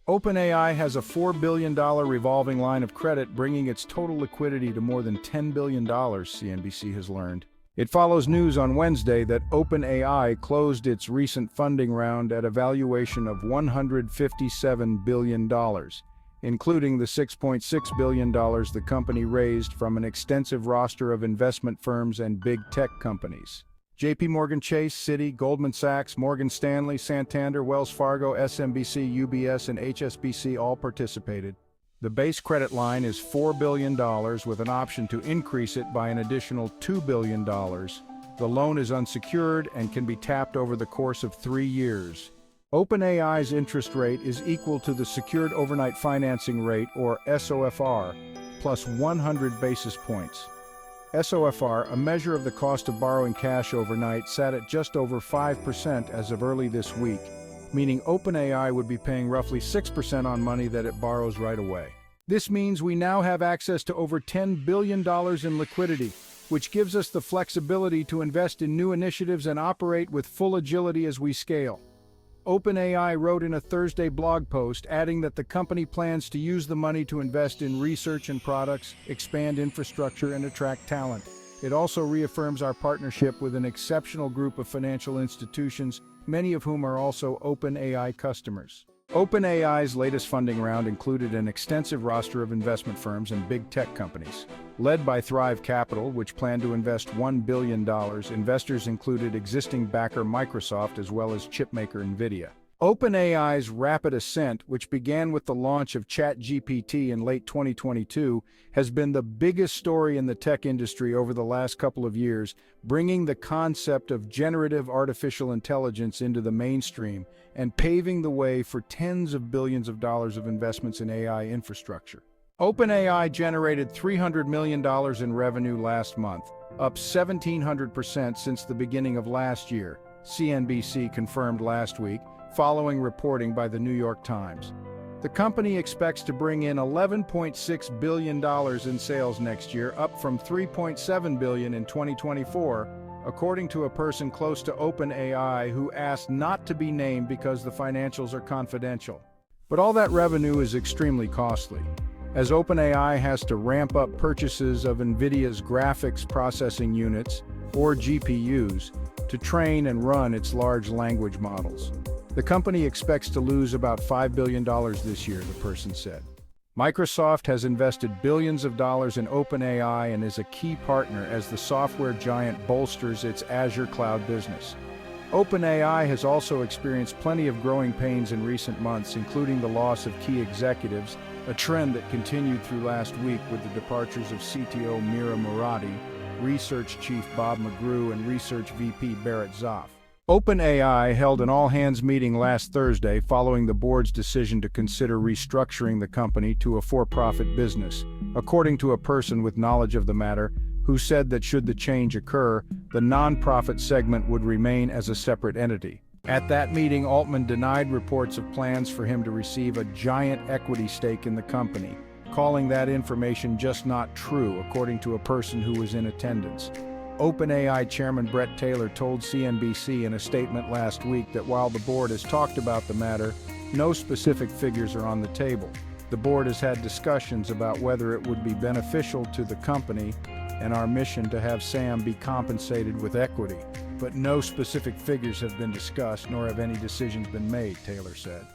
OpenAI has a $4 billion revolving line of credit, bringing its total liquidity to more than $10 billion, CNBC has learned. It follows news on Wednesday that OpenAI closed its recent funding round at a valuation of $157 billion, including the $6.6 billion the company raised from an extensive roster of investment firms and big tech companies. JP Morgan Chase, Citi, Goldman Sachs, Morgan Stanley, Santander, Wells Fargo, SMBC, UBS, and HSBC all participated. The base credit line is $4 billion with an option to increase it by an additional $2 billion. The loan is unsecured and can be tapped over the course of 3 years. OpenAI's interest rate is equal to the Secured Overnight Financing Rate, or SOFR, plus 100 basis points. SOFR, a measure of the cost of borrowing cash overnight, sat at just over 5% as of early this week, meaning OpenAI would be paying roughly 6% on money that it borrows right away. This means we now have access to over $10 billion in liquidity, which gives us the flexibility to invest in new initiatives and operate with full agility as we scale. OpenAI wrote in a Thursday blog post, adding that the company plans to use the money to invest in research and products, expand infrastructure, and attract talent. It also reaffirms our partnership with an exceptional group of financial institutions, many of whom are also OpenAI customers. OpenAI's latest funding round included an extensive roster of investment firms and big tech companies. Led by Thrive Capital, which planned to invest $1 billion, investors included existing backer Microsoft as well as chipmaker Nvidia. OpenAI's rapid ascent, which began with the launch of ChatGPT in late 2022, has been the biggest story in the tech industry over the last couple of years, bringing the concept of generative artificial intelligence into the mainstream and paving the way for tens of billions of dollars of investments in AI infrastructure. OpenAI generated $300 million in revenue last month, up 1,700% since the beginning of last year, CNBC confirmed last week, following reporting by the New York Times. The company expects to bring in $11.6 billion in sales next year, up from $3.7 billion in 2024, according to a person close to OpenAI who asked not to be named because the financials are confidential. But all that revenue is extremely costly, as OpenAI has to ramp up purchases of Nvidia's graphics processing units, or GPUs, to train and run its large language models. The company expects to lose about $5 billion this year, the person said. Microsoft has invested billions of dollars in OpenAI and is a key partner as the software giant bolsters its Azure cloud business. OpenAI has also experienced plenty of growing pains in recent months, including the loss of key executives, a trend that continued through last week with the departures of CTO Mira Murati, Research Chief Bob McGrew, and Research VP Barrett Zoff. OpenAI held an all-hands meeting last Thursday following the board's decision to consider restructuring the company to a for-profit business, according to a person with knowledge of the matter, who said that should the change occur, the non-profit segment would remain as a separate entity. At that meeting, Altman denied reports of plans for him to receive a giant equity stake in the company, calling that information just not true, according to a person who was in attendance. OpenAI Chairman Bret Taylor told CNBC in a statement last week that while the board has talked about the matter, no specific figures are on the table. The board has had discussions about whether it would be beneficial to the company and our mission to have Sam be compensated with equity, but no specific figures have been discussed nor have any decisions been made, Taylor said.